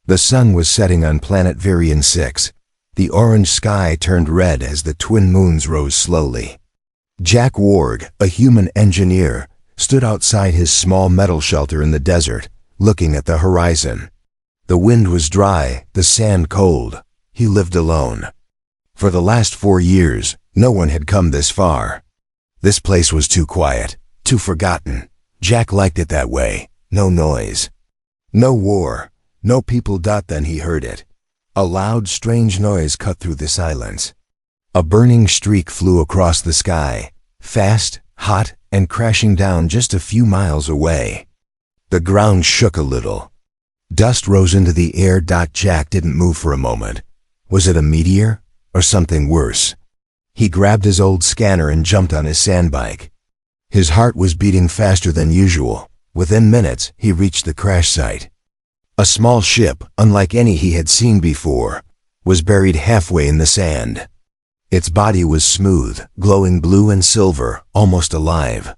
The sun was setting on planet Virion 6. The orange sky turned red as the twin moons rose slowly. Jack Ward, a human engineer, stood outside his small metal shelter in the desert, looking at the horizon. The wind was dry, the sand cold. He lived alone. For the last 4 years, no one had come this far. This place was too quiet, too forgotten. Jack liked it that way. No noise. No war. No people. Then he heard it. A loud, strange noise cut through the silence. A burning streak flew across the sky, fast, hot, and crashing down just a few miles away. The ground shook a little. Dust rose into the air. Jack didn't move for a moment. Was it a meteor? Or something worse? He grabbed his old scanner and jumped on his sandbike. His heart was beating faster than usual. Within minutes, he reached the crash site. A small ship, unlike any he had seen before, was buried halfway in the sand. Its body was smooth, glowing blue and silver, almost alive.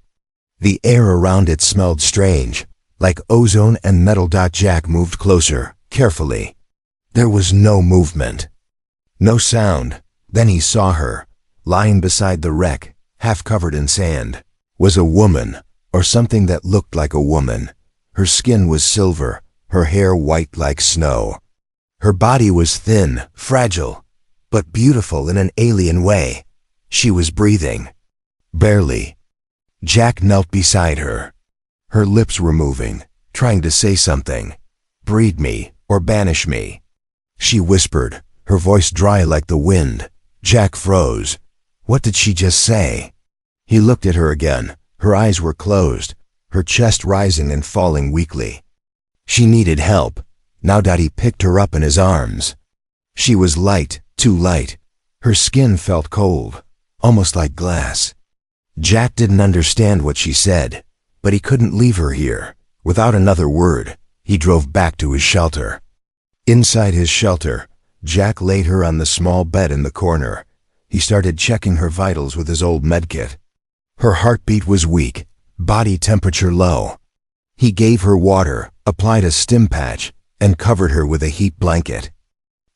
The air around it smelled strange, like ozone and metal. Jack moved closer, carefully. There was no movement. No sound. Then he saw her, lying beside the wreck, half covered in sand. Was a woman, or something that looked like a woman. Her skin was silver, her hair white like snow. Her body was thin, fragile, but beautiful in an alien way. She was breathing. Barely. Jack knelt beside her. Her lips were moving, trying to say something. Breed me, or banish me. She whispered, her voice dry like the wind. Jack froze. What did she just say? He looked at her again. Her eyes were closed, her chest rising and falling weakly. She needed help. Now he picked her up in his arms. She was light, too light. Her skin felt cold, almost like glass. Jack didn't understand what she said, but he couldn't leave her here. Without another word, he drove back to his shelter. Inside his shelter, Jack laid her on the small bed in the corner. He started checking her vitals with his old medkit. Her heartbeat was weak, body temperature low. He gave her water, applied a stim patch, and covered her with a heat blanket.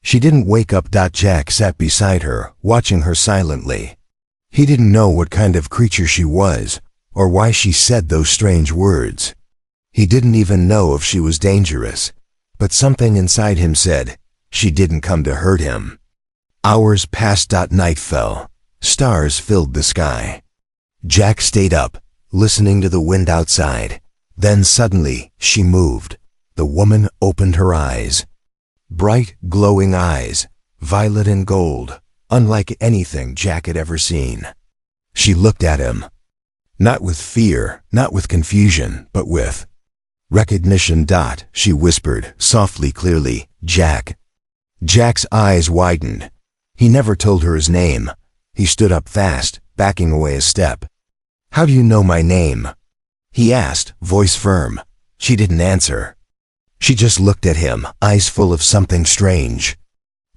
She didn't wake up. Jack sat beside her, watching her silently. He didn't know what kind of creature she was, or why she said those strange words. He didn't even know if she was dangerous, but something inside him said she didn't come to hurt him. Hours passed. Night fell. Stars filled the sky. Jack stayed up, listening to the wind outside. Then suddenly, she moved. The woman opened her eyes. Bright, glowing eyes, violet and gold, unlike anything Jack had ever seen. She looked at him. Not with fear, not with confusion, but with recognition. She whispered, softly, clearly, Jack. Jack's eyes widened. He never told her his name. He stood up fast, backing away a step. How do you know my name? He asked, voice firm. She didn't answer. She just looked at him, eyes full of something strange.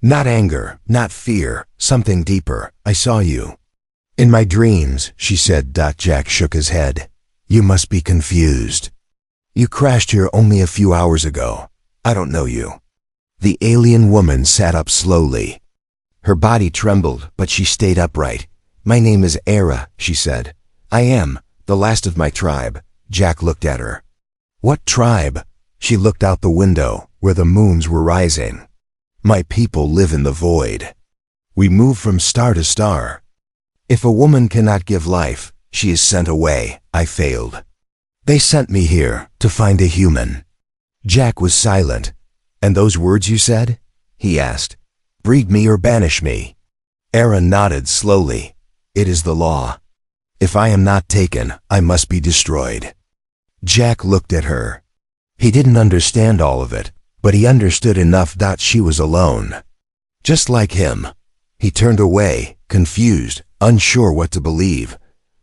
Not anger, not fear, something deeper. I saw you. In my dreams, she said. Jack shook his head. You must be confused. You crashed here only a few hours ago. I don't know you. The alien woman sat up slowly. Her body trembled, but she stayed upright. My name is Era, she said. I am, the last of my tribe. Jack looked at her. What tribe? She looked out the window, where the moons were rising. My people live in the void. We move from star to star. If a woman cannot give life, she is sent away. I failed. They sent me here to find a human. Jack was silent. And those words you said? He asked. Breed me or banish me. Era nodded slowly. It is the law. If I am not taken, I must be destroyed. Jack looked at her. He didn't understand all of it, but he understood enough. She was alone. Just like him. He turned away, confused, unsure what to believe.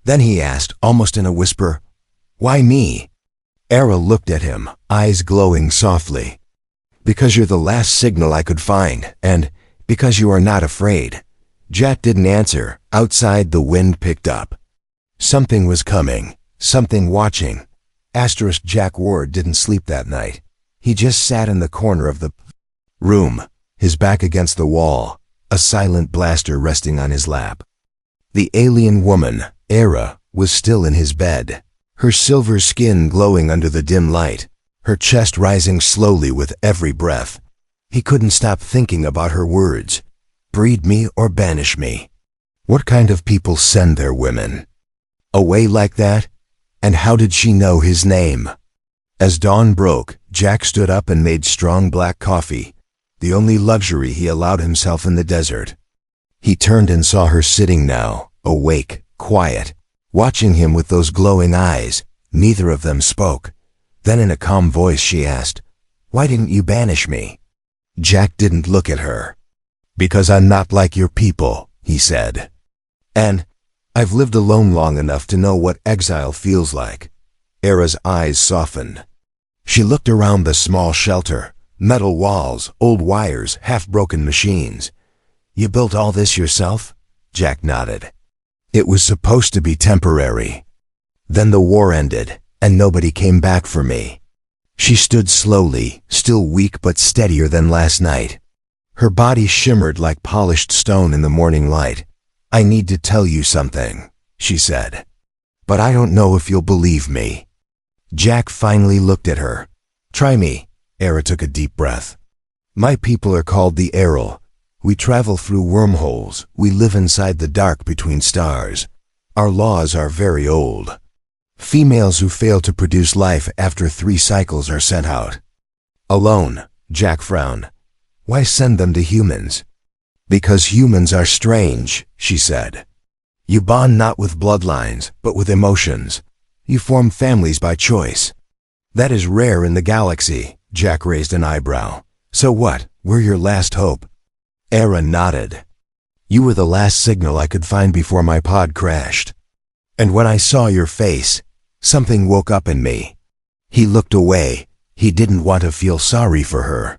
Then he asked, almost in a whisper, Why me? Era looked at him, eyes glowing softly. Because you're the last signal I could find, and because you are not afraid. Jack didn't answer. Outside, the wind picked up. Something was coming, something watching. Jack Ward didn't sleep that night. He just sat in the corner of the room, his back against the wall, a silent blaster resting on his lap. The alien woman, Era, was still in his bed, her silver skin glowing under the dim light, her chest rising slowly with every breath. He couldn't stop thinking about her words. Breed me or banish me. What kind of people send their women away like that? And how did she know his name? As dawn broke, Jack stood up and made strong black coffee, the only luxury he allowed himself in the desert. He turned and saw her sitting now, awake, quiet, watching him with those glowing eyes. Neither of them spoke. Then in a calm voice she asked, "Why didn't you banish me?" Jack didn't look at her. "Because I'm not like your people," he said. "And I've lived alone long enough to know what exile feels like." Era's eyes softened. She looked around the small shelter, metal walls, old wires, half-broken machines. "You built all this yourself?" Jack nodded. "It was supposed to be temporary. Then the war ended, and nobody came back for me." She stood slowly, still weak but steadier than last night. Her body shimmered like polished stone in the morning light. "I need to tell you something," she said. "But I don't know if you'll believe me." Jack finally looked at her. "Try me." Era took a deep breath. "My people are called the Errol. We travel through wormholes. We live inside the dark between stars. Our laws are very old. Females who fail to produce life after 3 cycles are sent out. Alone." Jack frowned. "Why send them to humans?" "Because humans are strange," she said. "You bond not with bloodlines, but with emotions. You form families by choice. That is rare in the galaxy." Jack raised an eyebrow. "So what? We're your last hope." Era nodded. "You were the last signal I could find before my pod crashed. And when I saw your face, something woke up in me." He looked away. He didn't want to feel sorry for her.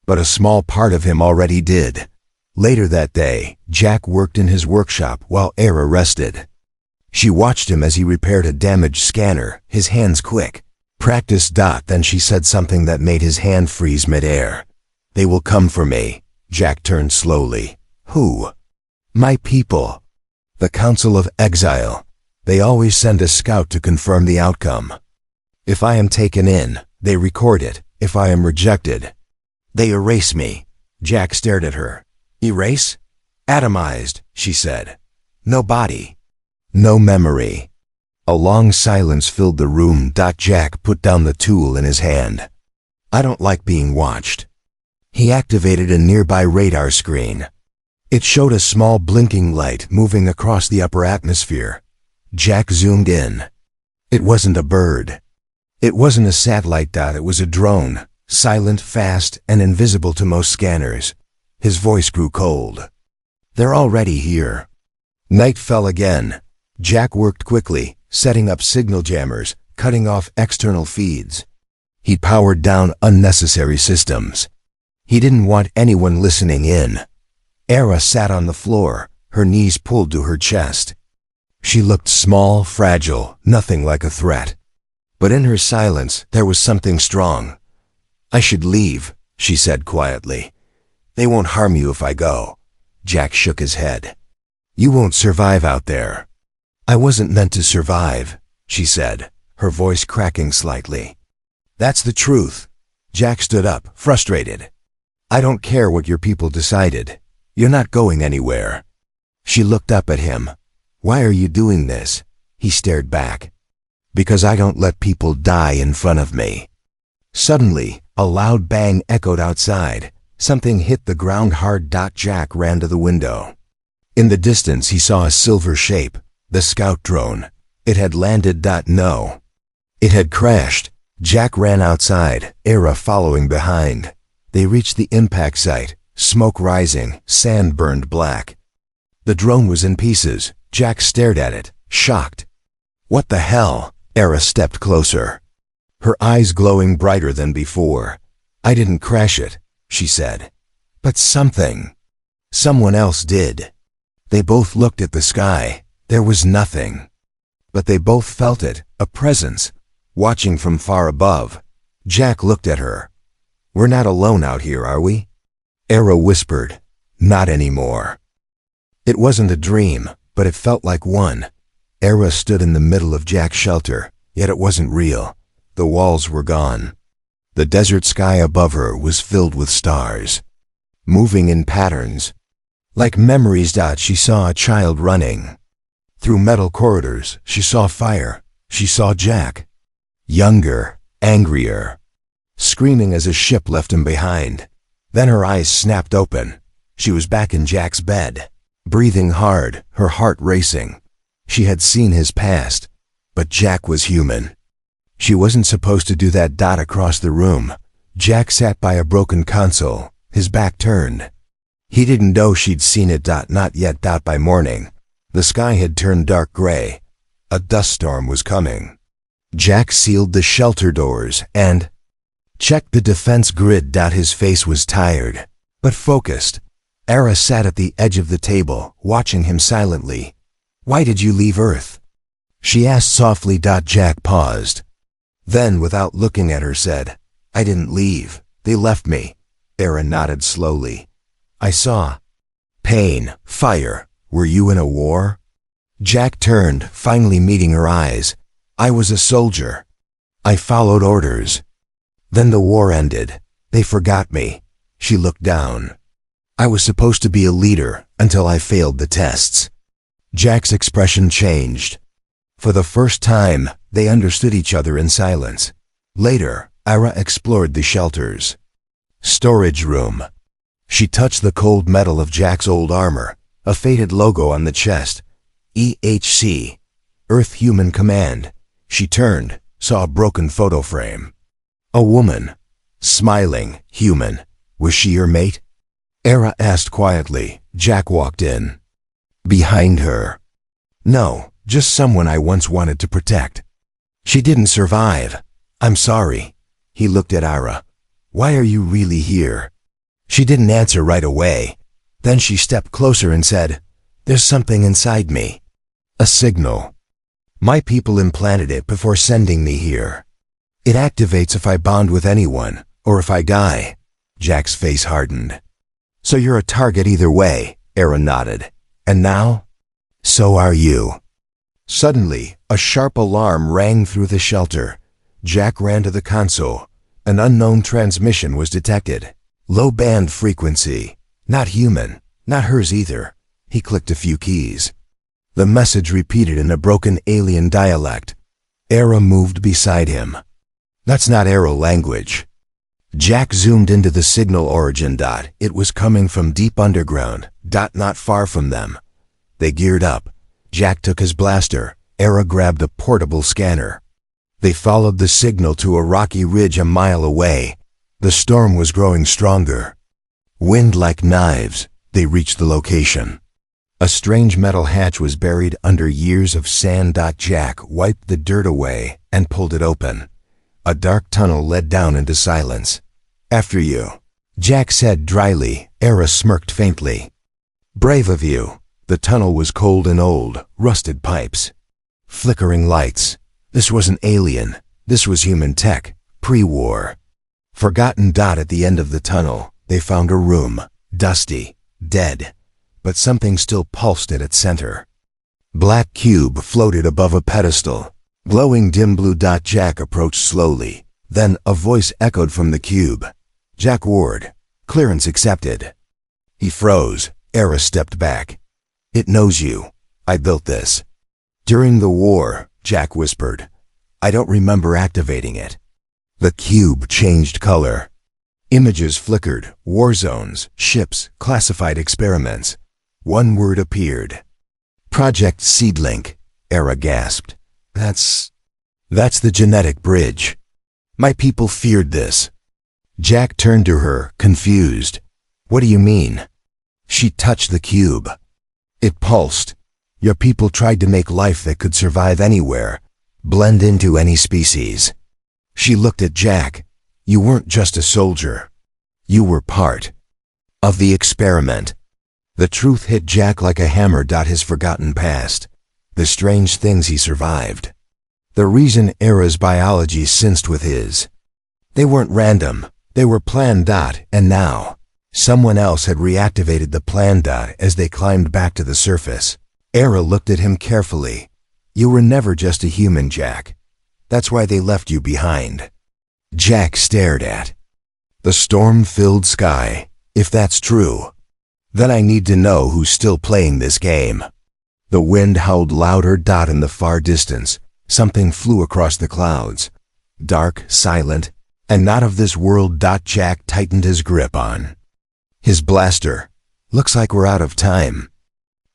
But a small part of him already did. Later that day, Jack worked in his workshop while Era rested. She watched him as he repaired a damaged scanner, his hands quick. "Practice." Then she said something that made his hand freeze midair. "They will come for me." Jack turned slowly. "Who?" "My people. The Council of Exile. They always send a scout to confirm the outcome. If I am taken in, they record it. If I am rejected, they erase me." Jack stared at her. "Erase?" "Atomized," she said. "No body. No memory." A long silence filled the room. Jack put down the tool in his hand. "I don't like being watched." He activated a nearby radar screen. It showed a small blinking light moving across the upper atmosphere. Jack zoomed in. It wasn't a bird. It wasn't a satellite. It was a drone, silent, fast, and invisible to most scanners. His voice grew cold. "They're already here." Night fell again. Jack worked quickly, setting up signal jammers, cutting off external feeds. He powered down unnecessary systems. He didn't want anyone listening in. Era sat on the floor, her knees pulled to her chest. She looked small, fragile, nothing like a threat. But in her silence, there was something strong. "I should leave," she said quietly. "They won't harm you if I go." Jack shook his head. "You won't survive out there." "I wasn't meant to survive," she said, her voice cracking slightly. "That's the truth." Jack stood up, frustrated. "I don't care what your people decided. You're not going anywhere." She looked up at him. "Why are you doing this?" He stared back. "Because I don't let people die in front of me." Suddenly, a loud bang echoed outside. Something hit the ground hard. Jack ran to the window. In the distance he saw a silver shape, the scout drone. It had landed. No. It had crashed. Jack ran outside, Era following behind. They reached the impact site, smoke rising, sand burned black. The drone was in pieces. Jack stared at it, shocked. "What the hell?" Era stepped closer, her eyes glowing brighter than before. "I didn't crash it," she said. "But someone else did." They both looked at the sky. There was nothing. But they both felt it, a presence, watching from far above. Jack looked at her. "We're not alone out here, are we?" Era whispered, "Not anymore." It wasn't a dream, but it felt like one. Era stood in the middle of Jack's shelter, yet it wasn't real. The walls were gone. The desert sky above her was filled with stars, moving in patterns. Like memories. She saw a child running. Through metal corridors, she saw fire. She saw Jack. Younger, angrier, screaming as a ship left him behind. Then her eyes snapped open. She was back in Jack's bed, breathing hard, her heart racing. She had seen his past, but Jack was human. She wasn't supposed to do that. Across the room, Jack sat by a broken console, his back turned. He didn't know she'd seen it. Not yet. By morning, the sky had turned dark gray. A dust storm was coming. Jack sealed the shelter doors and checked the defense grid. His face was tired, but focused. Era sat at the edge of the table, watching him silently. "Why did you leave Earth?" she asked softly. Jack paused. Then, without looking at her, said, "I didn't leave. They left me." Era nodded slowly. "I saw pain, fire. Were you in a war?" Jack turned, finally meeting her eyes. "I was a soldier. I followed orders. Then the war ended. They forgot me." She looked down. "I was supposed to be a leader until I failed the tests." Jack's expression changed. For the first time, they understood each other in silence. Later, Ira explored the shelters. Storage room. She touched the cold metal of Jack's old armor, a faded logo on the chest. EHC, Earth Human Command. She turned, saw a broken photo frame. A woman, smiling, human. Was she your mate? Era asked quietly. Jack walked in. Behind her. No, just someone I once wanted to protect. She didn't survive. I'm sorry. He looked at Ira. Why are you really here? She didn't answer right away. Then she stepped closer and said, There's something inside me. A signal. My people implanted it before sending me here. It activates if I bond with anyone, or if I die. Jack's face hardened. So you're a target either way, Era nodded. And now? So are you. Suddenly, a sharp alarm rang through the shelter. Jack ran to the console. An unknown transmission was detected. Low band frequency. Not human. Not hers either. He clicked a few keys. The message repeated in a broken alien dialect. Era moved beside him. That's not Aero language. Jack zoomed into the signal origin. It was coming from deep underground. Not far from them. They geared up. Jack took his blaster. Era grabbed a portable scanner. They followed the signal to a rocky ridge a mile away. The storm was growing stronger. Wind like knives. They reached the location. A strange metal hatch was buried under years of sand. Jack wiped the dirt away and pulled it open. A dark tunnel led down into silence. After you, Jack said dryly. Era smirked faintly. Brave of you. The tunnel was cold and old, rusted pipes. Flickering lights. This wasn't alien. This was human tech, pre-war. Forgotten. At the end of the tunnel, they found a room, dusty, dead, but something still pulsed at its center. Black cube floated above a pedestal, glowing dim blue. Jack approached slowly. Then a voice echoed from the cube. Jack Ward, clearance accepted. He froze. Era stepped back. It knows you. I built this. During the war, Jack whispered. I don't remember activating it. The cube changed color. Images flickered, war zones, ships, classified experiments. One word appeared. Project Seedlink, Era gasped. That's the genetic bridge. My people feared this. Jack turned to her, confused. What do you mean? She touched the cube. It pulsed. Your people tried to make life that could survive anywhere, blend into any species. She looked at Jack. You weren't just a soldier. You were part of the experiment. The truth hit Jack like a hammer. His forgotten past. The strange things he survived. The reason Era's biology synced with his. They weren't random. They were planned. And now, Someone else had reactivated the plan. As they climbed back to the surface, Era looked at him carefully. You were never just a human, Jack. That's why they left you behind. Jack stared at the storm-filled sky. If that's true, then I need to know who's still playing this game. The wind howled louder. In the far distance, something flew across the clouds. Dark, silent, and not of this world. Jack tightened his grip on his blaster. Looks like we're out of time.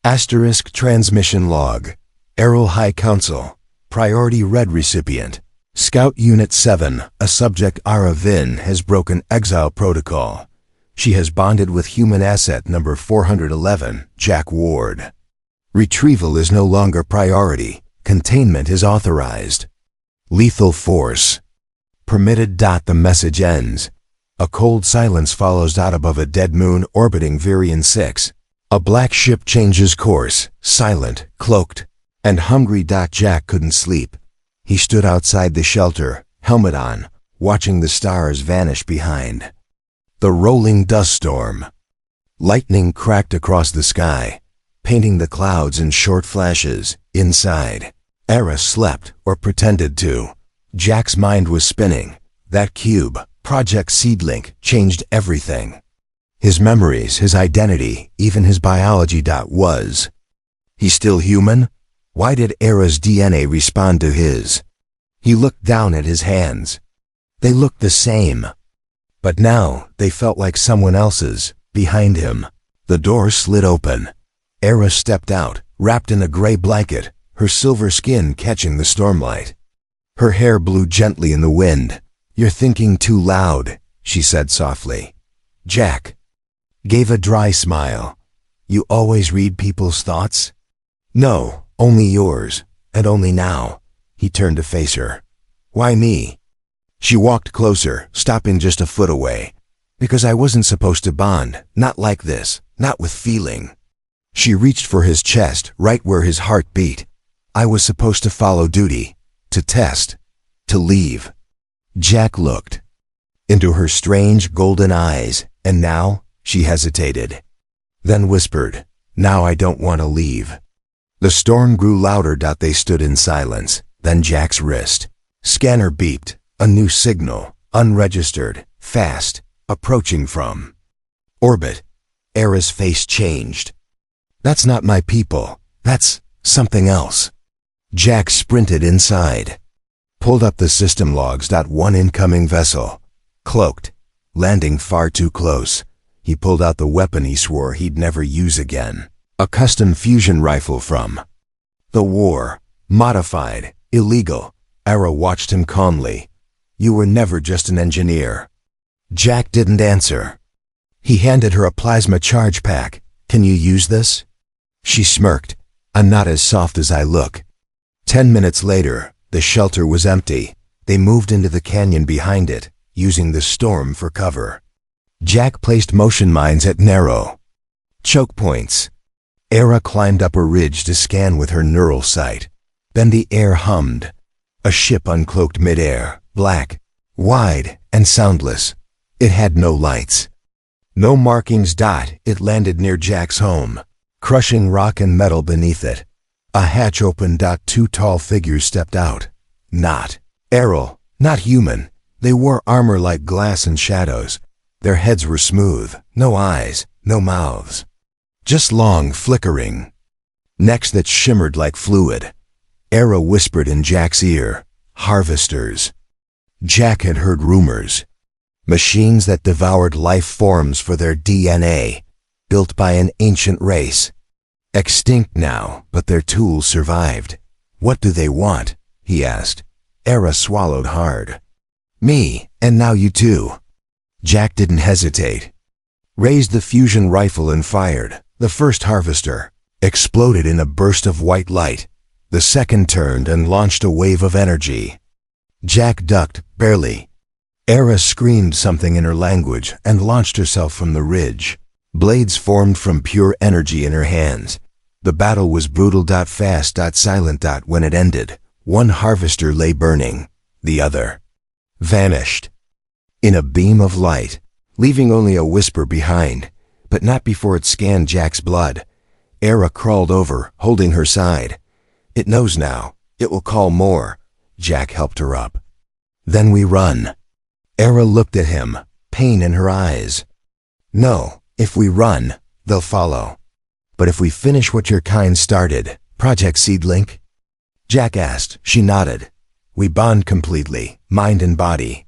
Asterisk transmission log. Errol High Council. Priority Red recipient. Scout Unit 7, a subject Ara Vin has broken exile protocol. She has bonded with human asset number 411, Jack Ward. Retrieval is no longer priority. Containment is authorized. Lethal force permitted. The message ends. A cold silence follows. Above a dead moon orbiting Virion 6. A black ship changes course, silent, cloaked, and hungry. Jack couldn't sleep. He stood outside the shelter, helmet on, watching the stars vanish behind the rolling dust storm. Lightning cracked across the sky, painting the clouds in short flashes. Inside, Era slept, or pretended to. Jack's mind was spinning. That cube, Project Seedlink, changed everything. His memories, his identity, even his biology. Was he still human? Why did Era's DNA respond to his? He looked down at his hands. They looked the same. But now, they felt like someone else's. Behind him, the door slid open. Era stepped out, wrapped in a gray blanket, her silver skin catching the stormlight. Her hair blew gently in the wind. You're thinking too loud, she said softly. Jack gave a dry smile. You always read people's thoughts? No, only yours, and only now. He turned to face her. Why me? She walked closer, stopping just a foot away. Because I wasn't supposed to bond, not like this, not with feeling. She reached for his chest, right where his heart beat. I was supposed to follow duty, to test, to leave. Jack looked into her strange golden eyes, and now she hesitated. Then whispered, Now I don't want to leave. The storm grew louder. They stood in silence. Then Jack's wrist scanner beeped. A new signal, unregistered, fast, approaching from orbit. Era's face changed. That's not my people. That's something else. Jack sprinted inside. Pulled up the system logs. One incoming vessel. Cloaked. Landing far too close. He pulled out the weapon he swore he'd never use again. A custom fusion rifle from the war. Modified. Illegal. Era watched him calmly. You were never just an engineer. Jack didn't answer. He handed her a plasma charge pack. Can you use this? She smirked. I'm not as soft as I look. 10 minutes later, the shelter was empty. They moved into the canyon behind it, using the storm for cover. Jack placed motion mines at narrow choke points. Era climbed up a ridge to scan with her neural sight. Then the air hummed. A ship uncloaked midair, black, wide, and soundless. It had no lights. No markings. It landed near Jack's home, crushing rock and metal beneath it. A hatch opened. Two tall figures stepped out. Not Errol, not human. They wore armor like glass and shadows. Their heads were smooth, no eyes, no mouths. Just long, flickering necks that shimmered like fluid. Era whispered in Jack's ear, harvesters. Jack had heard rumors. Machines that devoured life forms for their DNA, built by an ancient race. Extinct now, but their tools survived. What do they want? He asked. Era swallowed hard. Me, and now you too. Jack didn't hesitate. Raised the fusion rifle and fired. The first harvester exploded in a burst of white light. The second turned and launched a wave of energy. Jack ducked, barely. Era screamed something in her language and launched herself from the ridge. Blades formed from pure energy in her hands. The battle was brutal. Fast. Silent. When it ended, one harvester lay burning. The other vanished. In a beam of light, leaving only a whisper behind, but not before it scanned Jack's blood. Era crawled over, holding her side. It knows now. It will call more. Jack helped her up. Then we run. Era looked at him, pain in her eyes. No, if we run, they'll follow. But if we finish what your kind started, Project Seedlink? Jack asked. She nodded. We bond completely, mind and body.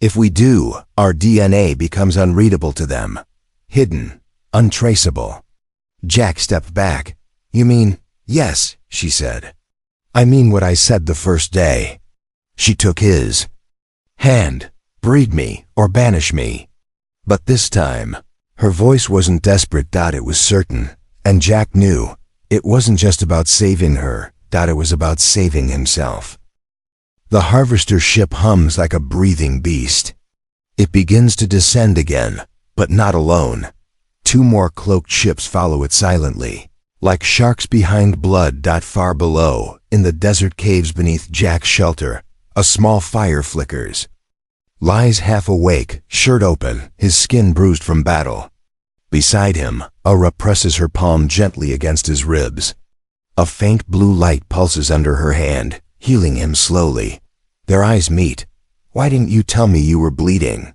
If we do, our DNA becomes unreadable to them. Hidden, untraceable. Jack stepped back. You mean, yes, she said. I mean what I said the first day. She took his hand. Breed me or banish me. But this time, her voice wasn't desperate. It was certain. And Jack knew it wasn't just about saving her. It was about saving himself. The harvester ship hums like a breathing beast. It begins to descend again, but not alone. 2 more cloaked ships follow it silently, like sharks behind blood. Far below, in the desert caves beneath Jack's shelter, a small fire flickers. Lies half awake, shirt open, his skin bruised from battle. Beside him, Aura presses her palm gently against his ribs. A faint blue light pulses under her hand, healing him slowly. Their eyes meet. Why didn't you tell me you were bleeding?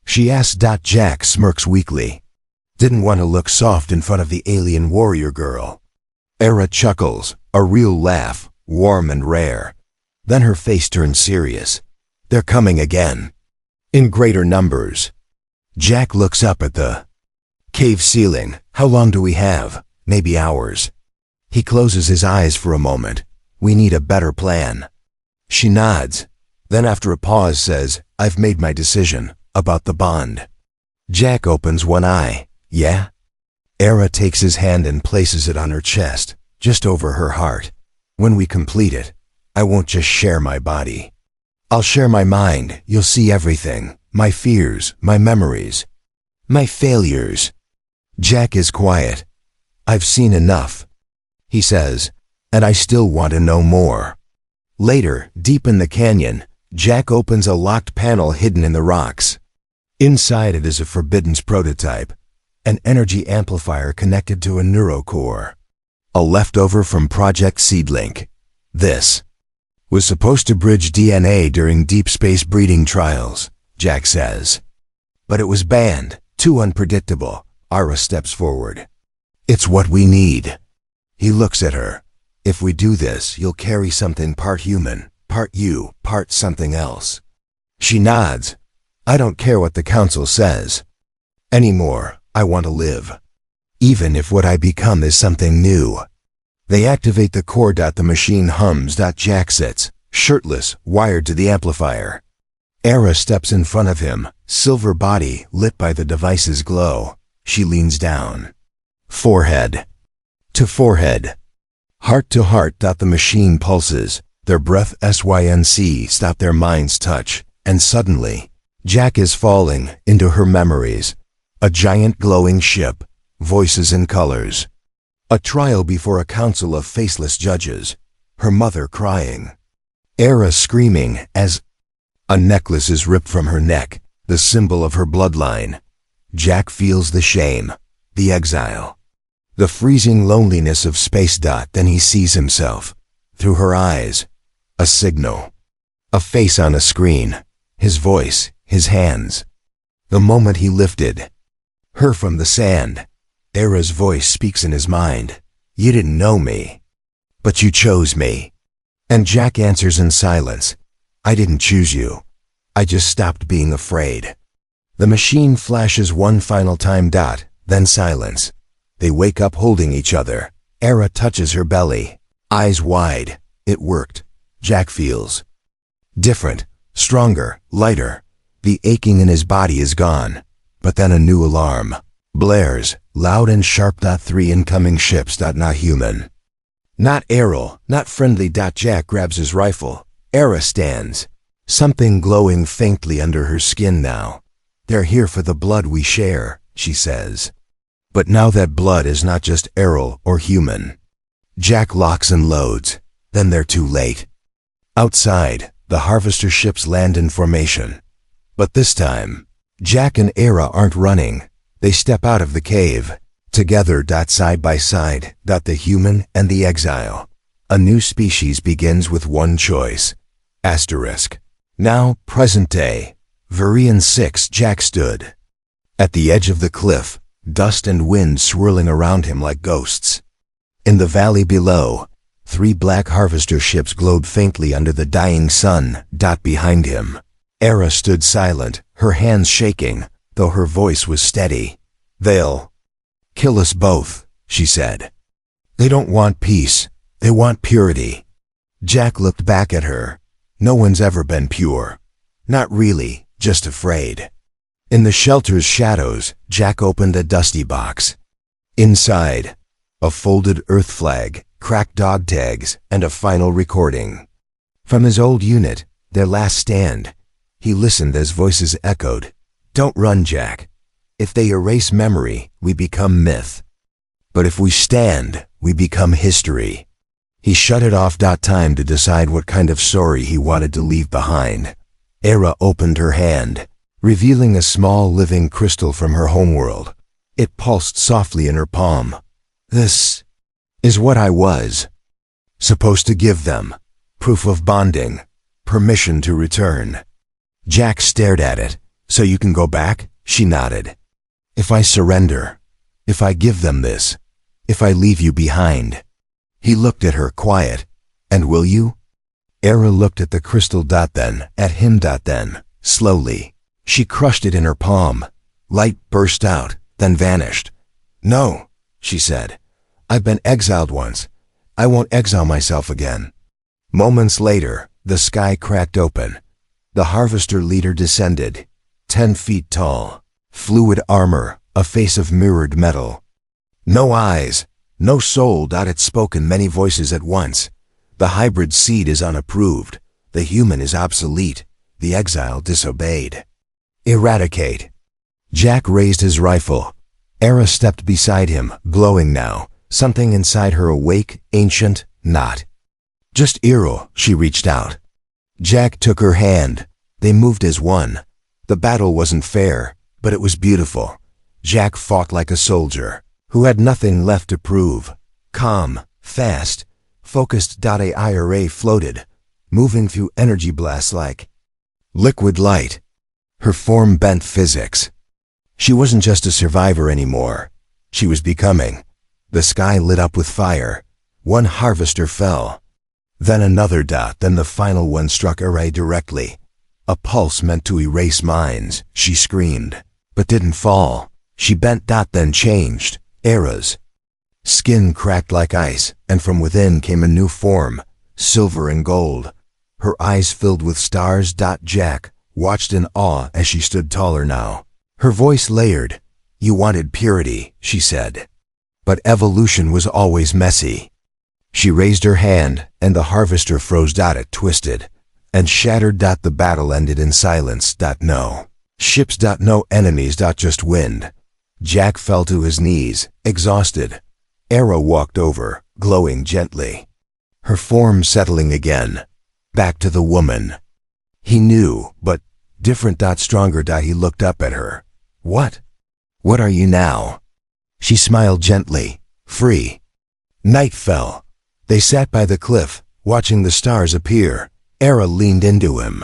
She asks. Jack smirks weakly. Didn't want to look soft in front of the alien warrior girl. Era chuckles, a real laugh, warm and rare. Then her face turns serious. They're coming again. In greater numbers. Jack looks up at the cave ceiling. How long do we have? Maybe hours. He closes his eyes for a moment. We need a better plan. She nods. Then after a pause says, I've made my decision about the bond. Jack opens one eye. Yeah? Era takes his hand and places it on her chest, just over her heart. When we complete it, I won't just share my body. I'll share my mind. You'll see everything. My fears, my memories, my failures. Jack is quiet. I've seen enough, he says, and I still want to know more. Later, deep in the canyon, Jack opens a locked panel hidden in the rocks. Inside it is a Forbiddance prototype, an energy amplifier connected to a neurocore, a leftover from Project Seedlink. This was supposed to bridge DNA during deep space breeding trials, Jack says. But it was banned, too unpredictable. Aura steps forward. It's what we need. He looks at her. If we do this, you'll carry something part human, part you, part something else. She nods. I don't care what the council says. Anymore, I want to live. Even if what I become is something new. They activate the core. The machine hums. Jack sits, shirtless, wired to the amplifier. Era steps in front of him, silver body lit by the device's glow. She leans down. Forehead to forehead. Heart to heart. The machine pulses. Their breath sync stop. Their minds touch. And suddenly, Jack is falling into her memories. A giant glowing ship, voices and colors. A trial before a council of faceless judges. Her mother crying. Era screaming as a necklace is ripped from her neck, the symbol of her bloodline. Jack feels the shame, the exile, the freezing loneliness of space. Then he sees himself. Through her eyes. A signal. A face on a screen. His voice, his hands. The moment he lifted her from the sand, Era's voice speaks in his mind. You didn't know me, but you chose me. And Jack answers in silence. I didn't choose you. I just stopped being afraid. The machine flashes one final time. Then silence. They wake up holding each other. Era touches her belly. Eyes wide. It worked. Jack feels different, stronger, lighter. The aching in his body is gone. But then a new alarm blares, loud and sharp. 3 incoming ships. Not human. Not Errol, not friendly. Jack grabs his rifle. Era stands. Something glowing faintly under her skin now. They're here for the blood we share, she says. But now that blood is not just Errol or human. Jack locks and loads. Then they're too late. Outside, the harvester ships land in formation. But this time, Jack and Era aren't running. They step out of the cave. Together, side by side, the human and the exile. A new species begins with one choice. Asterisk. Now, present day. Varian 6. Jack stood at the edge of the cliff, dust and wind swirling around him like ghosts. In the valley below, 3 black harvester ships glowed faintly under the dying sun. Behind him, Era stood silent, her hands shaking, though her voice was steady. "They'll kill us both," she said. "They don't want peace. They want purity." Jack looked back at her. No one's ever been pure. Not really, just afraid. In the shelter's shadows, Jack opened a dusty box. Inside, a folded earth flag, cracked dog tags, and a final recording. From his old unit, their last stand, he listened as voices echoed. "Don't run, Jack. If they erase memory, we become myth. But if we stand, we become history." He shut it off. Time to decide what kind of story he wanted to leave behind. Era opened her hand, revealing a small living crystal from her homeworld. It pulsed softly in her palm. "This is what I was supposed to give them. Proof of bonding. Permission to return." Jack stared at it. "So you can go back?" She nodded. "If I surrender, if I give them this, if I leave you behind." He looked at her, quiet. "And will you?" Era looked at the crystal. Then at him. Then, slowly, she crushed it in her palm. Light burst out, then vanished. "No," she said. "I've been exiled once. I won't exile myself again." Moments later, the sky cracked open. The harvester leader descended, 10 feet tall, fluid armor, a face of mirrored metal. "No eyes, no soul." It spoke in many voices at once. "The hybrid seed is unapproved. The human is obsolete. The exile disobeyed. Eradicate." Jack raised his rifle. Era stepped beside him, glowing now, something inside her awake, ancient, not just Eero. She reached out. Jack took her hand. They moved as one. The battle wasn't fair, but it was beautiful. Jack fought like a soldier who had nothing left to prove. Calm, fast, focused. A IRA floated, moving through energy blasts like liquid light. Her form bent physics. She wasn't just a survivor anymore. She was becoming. The sky lit up with fire. One harvester fell. Then another. Then the final one struck Array directly. A pulse meant to erase minds. She screamed, but didn't fall. She bent. Then changed. Era's skin cracked like ice, and from within came a new form, silver and gold. Her eyes filled with stars. Jack watched in awe as she stood taller now. Her voice layered. "You wanted purity," she said. "But evolution was always messy." She raised her hand, and the harvester froze. It twisted and shattered. The battle ended in silence. No ships. No enemies. Just wind. Jack fell to his knees, exhausted. Era walked over, glowing gently, her form settling again, back to the woman he knew, but different. Stronger. He looked up at her. What are you now?" She smiled gently. "Free." Night fell. They sat by the cliff, watching the stars appear. Era leaned into him.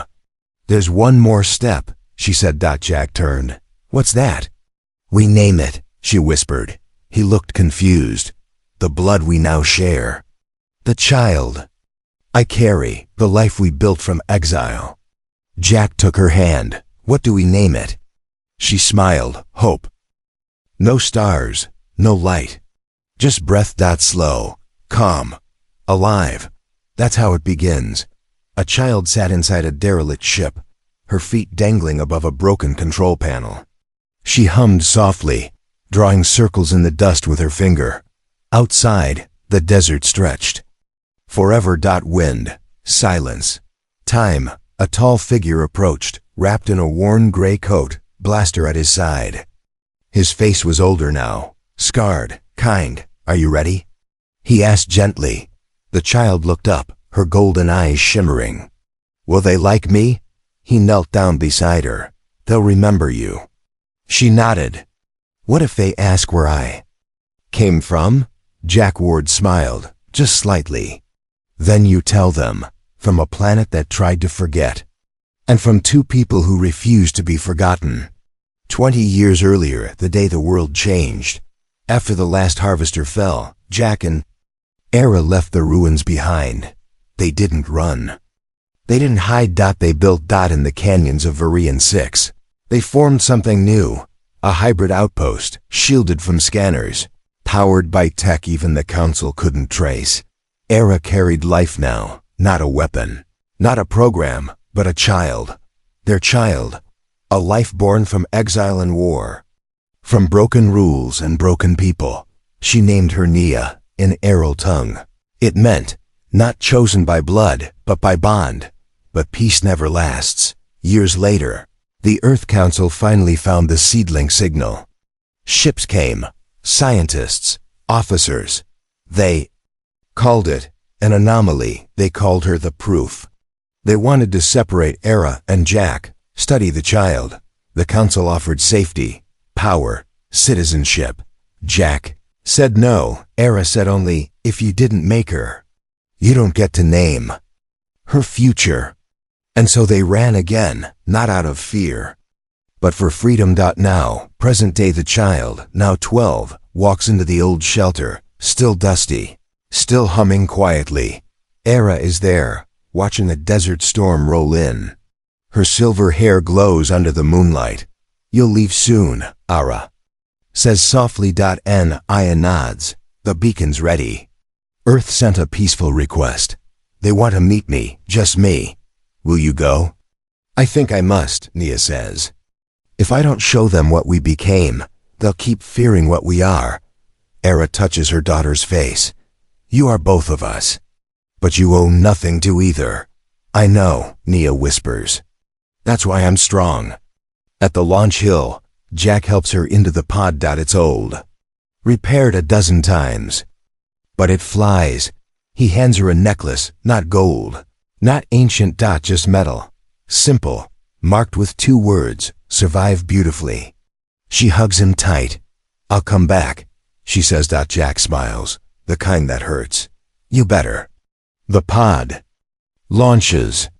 "There's one more step," she said. Jack turned. "What's that?" "We name it," she whispered. He looked confused. "The blood we now share. The child I carry, the life we built from exile." Jack took her hand. "What do we name it?" She smiled. "Hope. No stars, no light. Just breath. Slow, calm, alive. That's how it begins." A child sat inside a derelict ship, her feet dangling above a broken control panel. She hummed softly, drawing circles in the dust with her finger. Outside, the desert stretched. Forever. Wind, silence, time. A tall figure approached, wrapped in a worn gray coat, blaster at his side. His face was older now, scarred, kind. "Are you ready?" he asked gently. The child looked up, her golden eyes shimmering. "Will they like me?" He knelt down beside her. "They'll remember you. She nodded. What if they ask where I came from? Jack Ward smiled, just slightly. Then you tell them, from a planet that tried to forget. And from two people who refused to be forgotten. 20 years earlier, the day the world changed. After the last harvester fell, Jack and Era left the ruins behind. They didn't run. They didn't hide. They built in the canyons of Varian 6. They formed something new, a hybrid outpost, shielded from scanners, powered by tech even the Council couldn't trace. Era carried life now, not a weapon, not a program, but a child. Their child, a life born from exile and war. From broken rules and broken people. She named her Nia, in Aral tongue. It meant, not chosen by blood, but by bond. But peace never lasts. Years later, the Earth Council finally found the seedling signal. Ships came, scientists, officers. They called it an anomaly. They called her the proof. They wanted to separate Era and Jack, study the child. The Council offered safety, power, citizenship. Jack said no. Era said only, if you didn't make her, you don't get to name her future. And so they ran again, not out of fear, but for freedom. Now, present day, the child, now 12, walks into the old shelter, still dusty, still humming quietly. Era is there, watching the desert storm roll in. Her silver hair glows under the moonlight. You'll leave soon, Ara says softly. Nia nods. The beacon's ready. Earth sent a peaceful request. They want to meet me, just me. Will you go? I think I must, Nia says. If I don't show them what we became, they'll keep fearing what we are. Era touches her daughter's face. You are both of us. But you owe nothing to either. I know, Nia whispers. That's why I'm strong. At the launch hill, Jack helps her into the pod. It's old. Repaired a dozen times. But it flies. He hands her a necklace, not gold. Not ancient. Just metal. Simple. Marked with 2 words, survive beautifully. She hugs him tight. I'll come back, she says. Jack smiles. The kind that hurts. You better. The pod launches.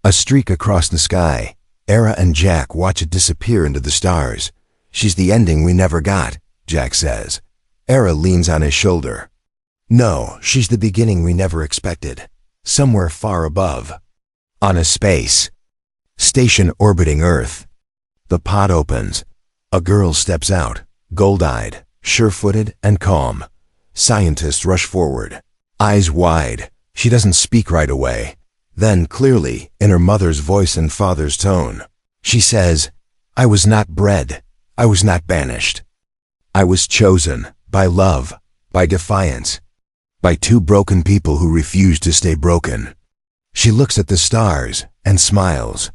A streak across the sky. Era and Jack watch it disappear into the stars. She's the ending we never got, Jack says. Era leans on his shoulder. No, she's the beginning we never expected. Somewhere far above. On a space station orbiting Earth. The pod opens. A girl steps out, gold-eyed, sure-footed, and calm. Scientists rush forward, eyes wide. She doesn't speak right away. Then, clearly, in her mother's voice and father's tone, she says, I was not bred. I was not banished. I was chosen by love, by defiance, by 2 broken people who refused to stay broken. She looks at the stars and smiles.